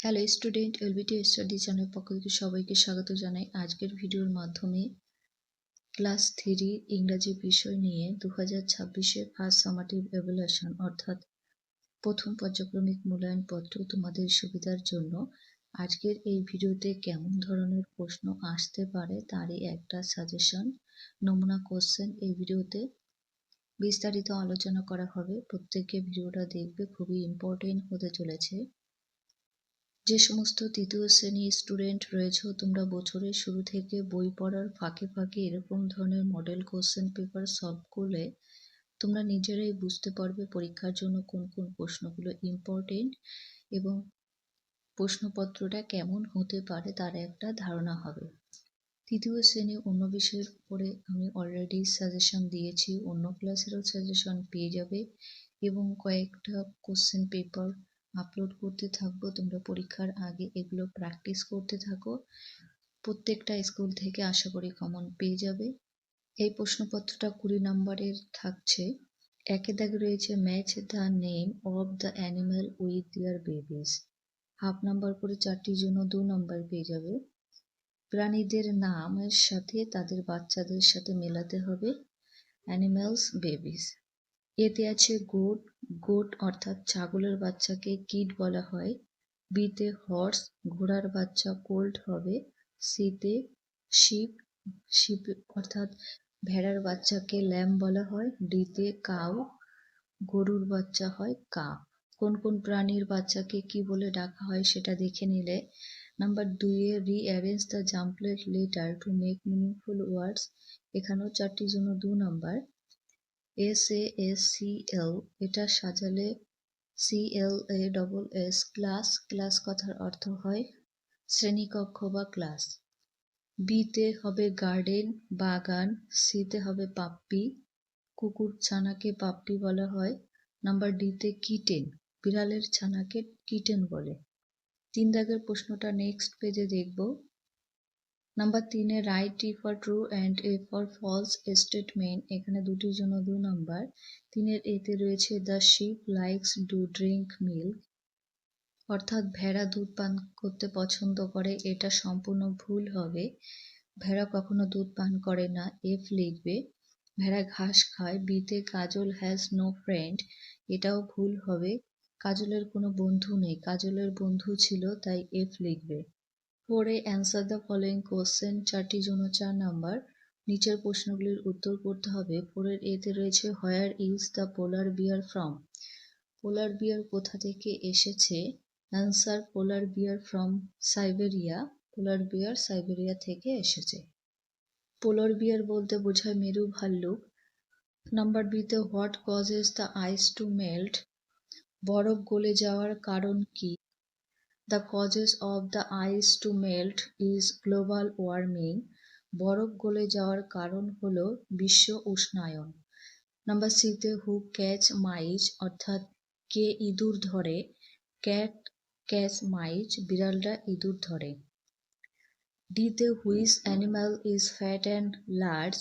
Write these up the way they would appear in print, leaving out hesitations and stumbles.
Hello student, LBT study channel পক্ষ থেকে সবাইকে স্বাগত জানাই। আজকের ভিডিওর মাধ্যমে ক্লাস 3 ইংরাজি বিষয় নিয়ে 2026-এর ফার্স্ট সামাটিভ এভালুয়েশন অর্থাৎ প্রথম পর্যায়ক্রমিক মূল্যায়ন পত্র তোমাদের সুবিধার জন্য আজকের এই ভিডিওতে কেমন ধরনের প্রশ্ন আসতে পারে তারই একটা সাজেশন, নমুনা কোশ্চেন এই ভিডিওতে বিস্তারিত আলোচনা করা হবে। প্রত্যেকে ভিডিওটা দেখবে, খুবই ইম্পর্টেন্ট হতে চলেছে। যে সমস্ত তৃতীয় শ্রেণীর স্টুডেন্ট রয়েছে, তোমরা বছরের শুরু থেকে বই পড়ার ফাঁকে ফাঁকে এরকম ধরনের মডেল কোশ্চেন পেপার সলভ করলে তোমরা নিজেরাই বুঝতে পারবে পরীক্ষার জন্য কোন কোন প্রশ্নগুলো ইম্পর্টেন্ট এবং প্রশ্নপত্রটা কেমন হতে পারে তার একটা ধারণা হবে। তৃতীয় শ্রেণী অন্য বিষয়ের উপরে আমি অলরেডি সাজেশন দিয়েছি, অন্য ক্লাসেরও সাজেশন পেয়ে যাবে এবং কয়েকটা কোশ্চেন পেপার আপলোড করতে থাকবো। তোমরা পরীক্ষার আগে এগুলো প্র্যাকটিস করতে থাকো, প্রত্যেকটা স্কুল থেকে আশা করি কমন পেয়ে যাবে। এই প্রশ্নপত্রটা 20 নম্বরের থাকছে। একে দাগে রয়েছে match the name of the animal with their babies, half number করে 4টির জন্য 2 নম্বর পেয়ে যাবে। প্রাণীদের নামের সাথে তাদের বাচ্চাদের সাথে মেলাতে হবে, অ্যানিমালস বেবিস। এতে আছে গোট, গোট অর্থাৎ ছাগলের বাচ্চাকে কিড বলা হয়। বিতে হর্স, ঘোড়ার বাচ্চা কোল্ট হবে। সিতে শিপ, শিপ অর্থাৎ ভেড়ার বাচ্চাকে ল্যাম্ব বলা হয়। ডিতে কাউ, গরুর বাচ্চা হয় কাফ। কোন কোন প্রাণীর বাচ্চাকে কি বলে ডাকা হয় সেটা দেখে নিলে number 2 A rearrange the জাম্পলেট letter to make meaningful ওয়ার্ডস, এখানেও 4টির জন্য 2 নাম্বার। SASCL, এটা সাজালে CLASS, ক্লাস, ক্লাস কথার অর্থ হয় শ্রেণীকক্ষ বা ক্লাস। বিতে হবে গার্ডেন, বাগান। সিতে হবে পাপ্পি, কুকুর ছানাকে পাপ্পি বলা হয়। নাম্বার ডিতে কিটেন, বিড়ালের ছানাকে কিটেন বলে। 3 দাগের প্রশ্নটা নেক্সট পেজে দেখব। নাম্বার 3 এ write T for true and F for false statement, এখানে 2টির জন্য 2 নাম্বার। 3 এতে রয়েছে the sheep likes to drink milk, অর্থাৎ ভেড়া দুধ পান করতে পছন্দ করে, এটা সম্পূর্ণ ভুল হবে। ভেড়া কখনো দুধ পান করে না, এফ লিখবে। ভেড়া ঘাস খায়। বিতে কাজল হ্যাজ নো ফ্রেন্ড, এটাও ভুল হবে, কাজলের কোনো বন্ধু নেই, কাজলের বন্ধু ছিল, তাই এফ লিখবে। 4 A answer the following question, 4টির জন্য 4 নাম্বার। নিচের প্রশ্নগুলির উত্তর করতে হবে। 4 এর এতে রয়েছে where is the polar bear from, polar bear কোথা থেকে এসেছে। Answer polar bear from Siberia, polar bear Siberia থেকে এসেছে। পোলার বিয়ার বলতে বোঝায় মেরু ভাল্লুক। নাম্বার বিতে what causes the ice to melt, বরফ গলে যাওয়ার কারণ কি। The causes of the ice to melt is global warming, বরফ গলে যাওয়ার কারণ হলো বিশ্ব উষ্ণায়ন। নাম্বার সিতে হু ক্যাচ মাইজ, অর্থাৎ কে ইঁদুর ধরে। ক্যাট ক্যাচ মাইজ, বিড়ালরা ইঁদুর ধরে। ডিতে which animal is fat and large,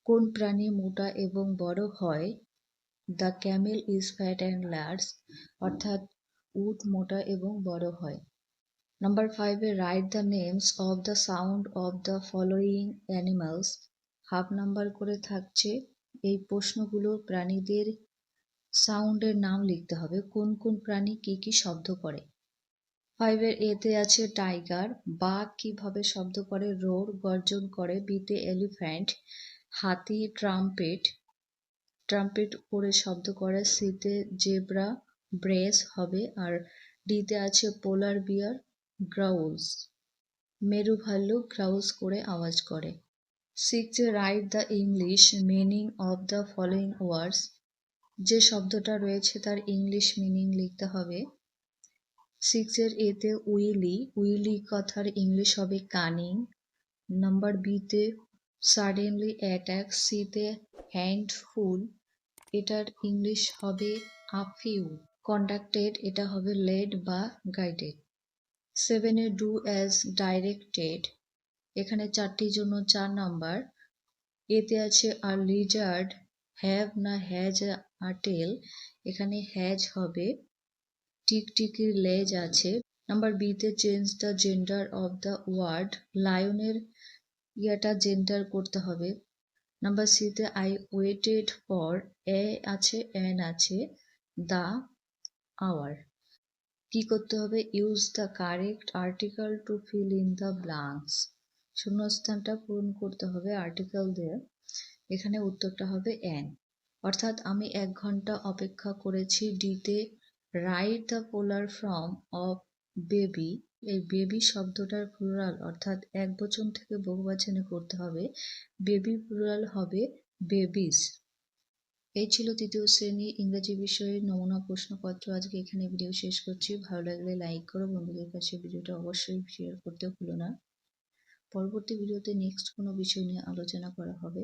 কোন প্রাণী মোটা এবং বড় হয়। The Camel is fat and large, অর্থাৎ উট মোটা এবং বড় হয়। Number 5 A write the names of the sound of the following animals, half number করে থাকছে। এই প্রশ্নগুলো প্রাণীদের সাউন্ডের নাম লিখতে হবে, কোন কোন প্রাণী কি কি শব্দ করে। 5 এর এতে আছে টাইগার, বাঘ কিভাবে শব্দ করে, রোর গর্জন করে। বিতে এলিফ্যান্ট, হাতি ট্রাম্পেট, ট্রাম্পেট করে শব্দ করে। সিতে জেব্রা, ব্রেস হবে। আর ডিতে আছে পোলার বিয়ার, গ্রাউলস, মেরু ভাল্লুক গ্রাউলস করে আওয়াজ করে। 6 A write the English meaning of the following words, যে শব্দটা রয়েছে তার ইংলিশ মিনিং লিখতে হবে। 6 এর এতে উইলি, উইলি কথার ইংলিশ হবে কানিং। নাম্বার বিতে সাডেনলি অ্যাটাক। সিতে হ্যান্ডফুল, এটার ইংলিশ হবে আফিউ। কন্ডাক্টেড, এটা হবে লেড বা guided. 7 A do as directed, এখানে 4টির জন্য 4 নাম্বার। এতে আছে আর লিজার্ড হ্যাভ না হ্যাজ আ টেল, এখানে হ্যাজ হবে। টিকটিকির লেজ আছে। নাম্বার বি তে change the gender of the word, লায়নের ইয়াটা জেন্ডার করতে হবে। নাম্বার সি তে আই ওয়েটেড ফর, এ আছে এন আছে, দ্য আওয়ার। কি করতে হবে? Use the correct article to fill in the blanks, শূন্যস্থানটা পূরণ করতে হবে আর্টিকেল দিয়ে। এখানে উত্তরটা হবে এন। অর্থাৎ আমি 1 ঘন্টা অপেক্ষা করেছি। ডিতে write the polar form of baby, এই বেবি শব্দটার প্লুরাল অর্থাৎ একবচন থেকে বহুবচনে করতে হবে। বেবি প্লুরাল হবে বেবিস। এই ছিল তৃতীয় শ্রেণী ইংরেজি বিষয়ের নমুনা প্রশ্নপত্র। আজকে এখানে ভিডিও শেষ করছি। ভালো লাগলে লাইক করো, বন্ধুদের কাছে ভিডিওটা অবশ্যই শেয়ার করতে ভুলো না। পরবর্তী ভিডিওতে নেক্সট কোনো বিষয় নিয়ে আলোচনা করা হবে।